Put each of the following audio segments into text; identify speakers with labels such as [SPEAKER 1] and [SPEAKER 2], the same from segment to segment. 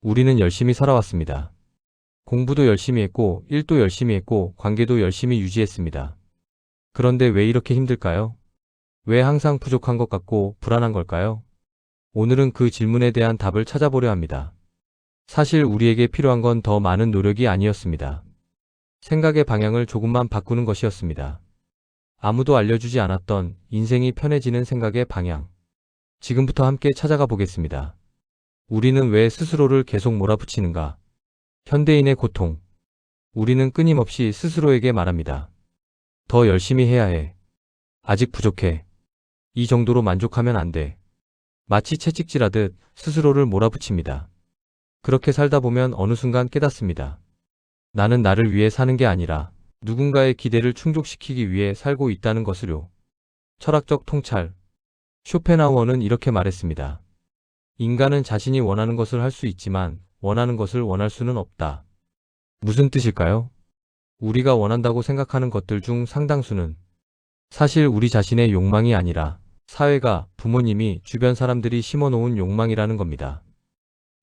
[SPEAKER 1] 우리는 열심히 살아왔습니다. 공부도 열심히 했고, 일도 열심히 했고, 관계도 열심히 유지했습니다. 그런데 왜 이렇게 힘들까요? 왜 항상 부족한 것 같고 불안한 걸까요? 오늘은 그 질문에 대한 답을 찾아보려 합니다. 사실 우리에게 필요한 건 더 많은 노력이 아니었습니다. 생각의 방향을 조금만 바꾸는 것이었습니다. 아무도 알려주지 않았던 인생이 편해지는 생각의 방향. 지금부터 함께 찾아가 보겠습니다. 우리는 왜 스스로를 계속 몰아붙이는가? 현대인의 고통. 우리는 끊임없이 스스로에게 말합니다. 더 열심히 해야 해. 아직 부족해. 이 정도로 만족하면 안 돼. 마치 채찍질하듯 스스로를 몰아붙입니다. 그렇게 살다 보면 어느 순간 깨닫습니다. 나는 나를 위해 사는 게 아니라 누군가의 기대를 충족시키기 위해 살고 있다는 것을요. 철학적 통찰. 쇼펜하우어는 이렇게 말했습니다. 인간은 자신이 원하는 것을 할 수 있지만 원하는 것을 원할 수는 없다. 무슨 뜻일까요? 우리가 원한다고 생각하는 것들 중 상당수는 사실 우리 자신의 욕망이 아니라 사회가, 부모님이, 주변 사람들이 심어놓은 욕망이라는 겁니다.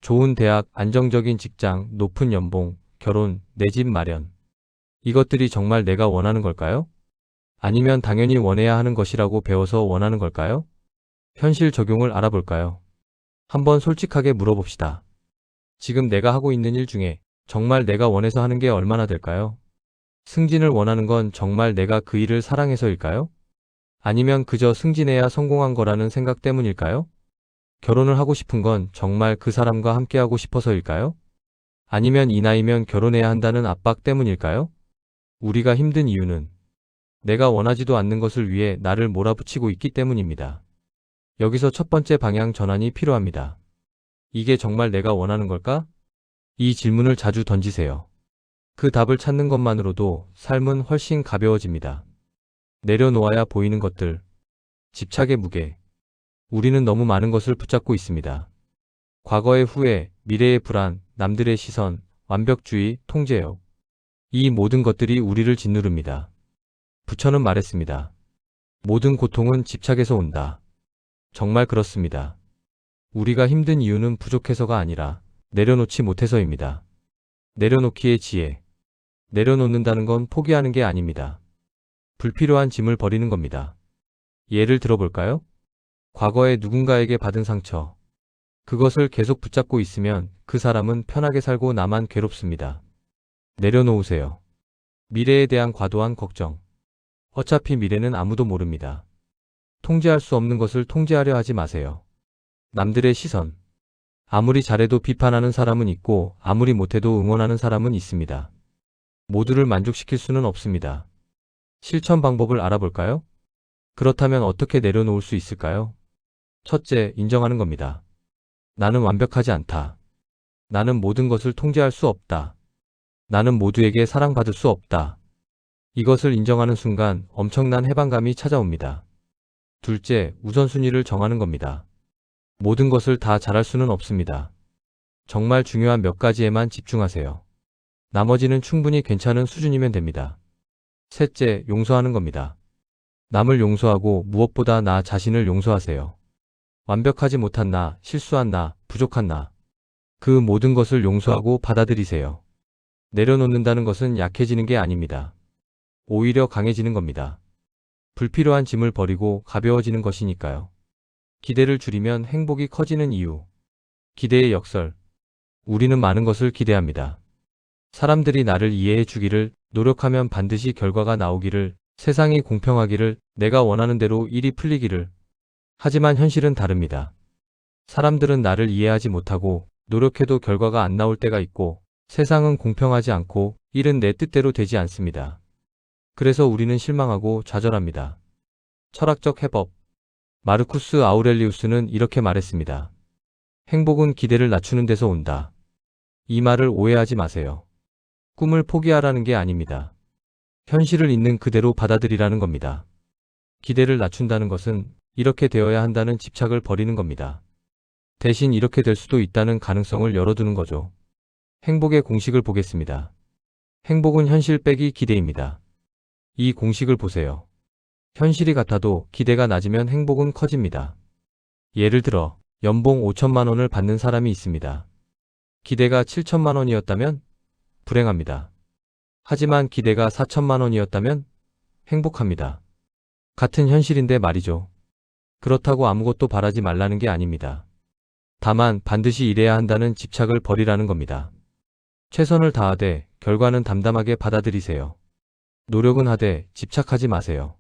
[SPEAKER 1] 좋은 대학, 안정적인 직장, 높은 연봉, 결혼, 내 집 마련. 이것들이 정말 내가 원하는 걸까요? 아니면 당연히 원해야 하는 것이라고 배워서 원하는 걸까요? 현실 적용을 알아볼까요? 한번 솔직하게 물어봅시다. 지금 내가 하고 있는 일 중에 정말 내가 원해서 하는 게 얼마나 될까요? 승진을 원하는 건 정말 내가 그 일을 사랑해서일까요? 아니면 그저 승진해야 성공한 거라는 생각 때문일까요? 결혼을 하고 싶은 건 정말 그 사람과 함께하고 싶어서일까요? 아니면 이 나이면 결혼해야 한다는 압박 때문일까요? 우리가 힘든 이유는 내가 원하지도 않는 것을 위해 나를 몰아붙이고 있기 때문입니다. 여기서 첫 번째 방향 전환이 필요합니다. 이게 정말 내가 원하는 걸까? 이 질문을 자주 던지세요. 그 답을 찾는 것만으로도 삶은 훨씬 가벼워집니다. 내려놓아야 보이는 것들. 집착의 무게. 우리는 너무 많은 것을 붙잡고 있습니다. 과거의 후회, 미래의 불안, 남들의 시선, 완벽주의, 통제욕. 이 모든 것들이 우리를 짓누릅니다. 부처는 말했습니다. 모든 고통은 집착에서 온다. 정말 그렇습니다. 우리가 힘든 이유는 부족해서가 아니라 내려놓지 못해서입니다. 내려놓기의 지혜. 내려놓는다는 건 포기하는 게 아닙니다. 불필요한 짐을 버리는 겁니다. 예를 들어볼까요? 과거에 누군가에게 받은 상처. 그것을 계속 붙잡고 있으면 그 사람은 편하게 살고 나만 괴롭습니다. 내려놓으세요. 미래에 대한 과도한 걱정. 어차피 미래는 아무도 모릅니다. 통제할 수 없는 것을 통제하려 하지 마세요. 남들의 시선. 아무리 잘해도 비판하는 사람은 있고 아무리 못해도 응원하는 사람은 있습니다. 모두를 만족시킬 수는 없습니다. 실천 방법을 알아볼까요? 그렇다면 어떻게 내려놓을 수 있을까요? 첫째, 인정하는 겁니다. 나는 완벽하지 않다. 나는 모든 것을 통제할 수 없다. 나는 모두에게 사랑받을 수 없다. 이것을 인정하는 순간 엄청난 해방감이 찾아옵니다. 둘째, 우선순위를 정하는 겁니다. 모든 것을 다 잘할 수는 없습니다. 정말 중요한 몇 가지에만 집중하세요. 나머지는 충분히 괜찮은 수준이면 됩니다. 셋째, 용서하는 겁니다. 남을 용서하고 무엇보다 나 자신을 용서하세요. 완벽하지 못한 나, 실수한 나, 부족한 나. 그 모든 것을 용서하고 받아들이세요. 내려놓는다는 것은 약해지는 게 아닙니다. 오히려 강해지는 겁니다. 불필요한 짐을 버리고 가벼워지는 것이니까요. 기대를 줄이면 행복이 커지는 이유. 기대의 역설. 우리는 많은 것을 기대합니다. 사람들이 나를 이해해 주기를, 노력하면 반드시 결과가 나오기를, 세상이 공평하기를, 내가 원하는 대로 일이 풀리기를. 하지만 현실은 다릅니다. 사람들은 나를 이해하지 못하고 노력해도 결과가 안 나올 때가 있고 세상은 공평하지 않고 일은 내 뜻대로 되지 않습니다. 그래서 우리는 실망하고 좌절합니다. 철학적 해법. 마르쿠스 아우렐리우스는 이렇게 말했습니다. 행복은 기대를 낮추는 데서 온다. 이 말을 오해하지 마세요. 꿈을 포기하라는 게 아닙니다. 현실을 있는 그대로 받아들이라는 겁니다. 기대를 낮춘다는 것은 이렇게 되어야 한다는 집착을 버리는 겁니다. 대신 이렇게 될 수도 있다는 가능성을 열어두는 거죠. 행복의 공식을 보겠습니다. 행복은 현실 빼기 기대입니다. 이 공식을 보세요. 현실이 같아도 기대가 낮으면 행복은 커집니다. 예를 들어 연봉 5천만 원을 받는 사람이 있습니다. 기대가 7천만 원이었다면 불행합니다. 하지만 기대가 4천만 원이었다면 행복합니다. 같은 현실인데 말이죠. 그렇다고 아무것도 바라지 말라는 게 아닙니다. 다만 반드시 이래야 한다는 집착을 버리라는 겁니다. 최선을 다하되 결과는 담담하게 받아들이세요. 노력은 하되 집착하지 마세요.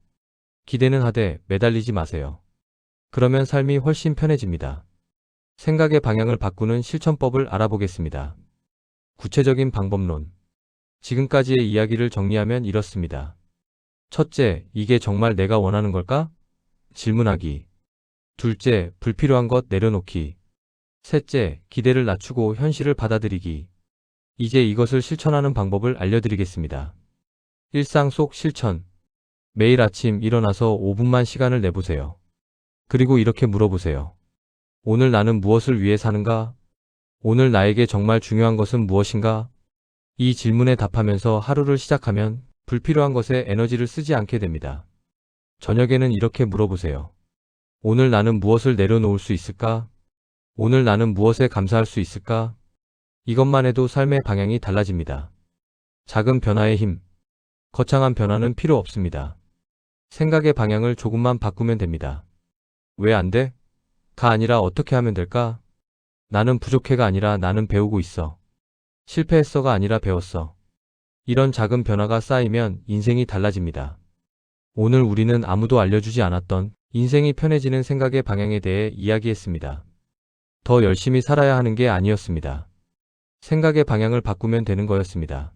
[SPEAKER 1] 기대는 하되 매달리지 마세요. 그러면 삶이 훨씬 편해집니다. 생각의 방향을 바꾸는 실천법을 알아보겠습니다. 구체적인 방법론. 지금까지의 이야기를 정리하면 이렇습니다. 첫째, 이게 정말 내가 원하는 걸까? 질문하기. 둘째, 불필요한 것 내려놓기. 셋째, 기대를 낮추고 현실을 받아들이기. 이제 이것을 실천하는 방법을 알려드리겠습니다. 일상 속 실천. 매일 아침 일어나서 5분만 시간을 내보세요. 그리고 이렇게 물어보세요. 오늘 나는 무엇을 위해 사는가? 오늘 나에게 정말 중요한 것은 무엇인가? 이 질문에 답하면서 하루를 시작하면 불필요한 것에 에너지를 쓰지 않게 됩니다. 저녁에는 이렇게 물어보세요. 오늘 나는 무엇을 내려놓을 수 있을까? 오늘 나는 무엇에 감사할 수 있을까? 이것만 해도 삶의 방향이 달라집니다. 작은 변화의 힘. 거창한 변화는 필요 없습니다. 생각의 방향을 조금만 바꾸면 됩니다. 왜 안 돼? 가 아니라 어떻게 하면 될까? 나는 부족해가 아니라 나는 배우고 있어. 실패했어가 아니라 배웠어. 이런 작은 변화가 쌓이면 인생이 달라집니다. 오늘 우리는 아무도 알려주지 않았던 인생이 편해지는 생각의 방향에 대해 이야기했습니다. 더 열심히 살아야 하는 게 아니었습니다. 생각의 방향을 바꾸면 되는 거였습니다.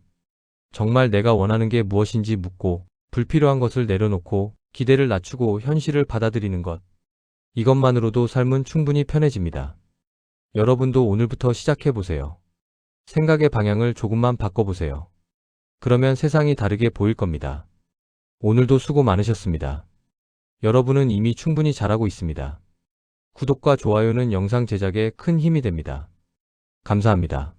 [SPEAKER 1] 정말 내가 원하는 게 무엇인지 묻고 불필요한 것을 내려놓고 기대를 낮추고 현실을 받아들이는 것. 이것만으로도 삶은 충분히 편해집니다. 여러분도 오늘부터 시작해보세요. 생각의 방향을 조금만 바꿔보세요. 그러면 세상이 다르게 보일 겁니다. 오늘도 수고 많으셨습니다. 여러분은 이미 충분히 잘하고 있습니다. 구독과 좋아요는 영상 제작에 큰 힘이 됩니다. 감사합니다.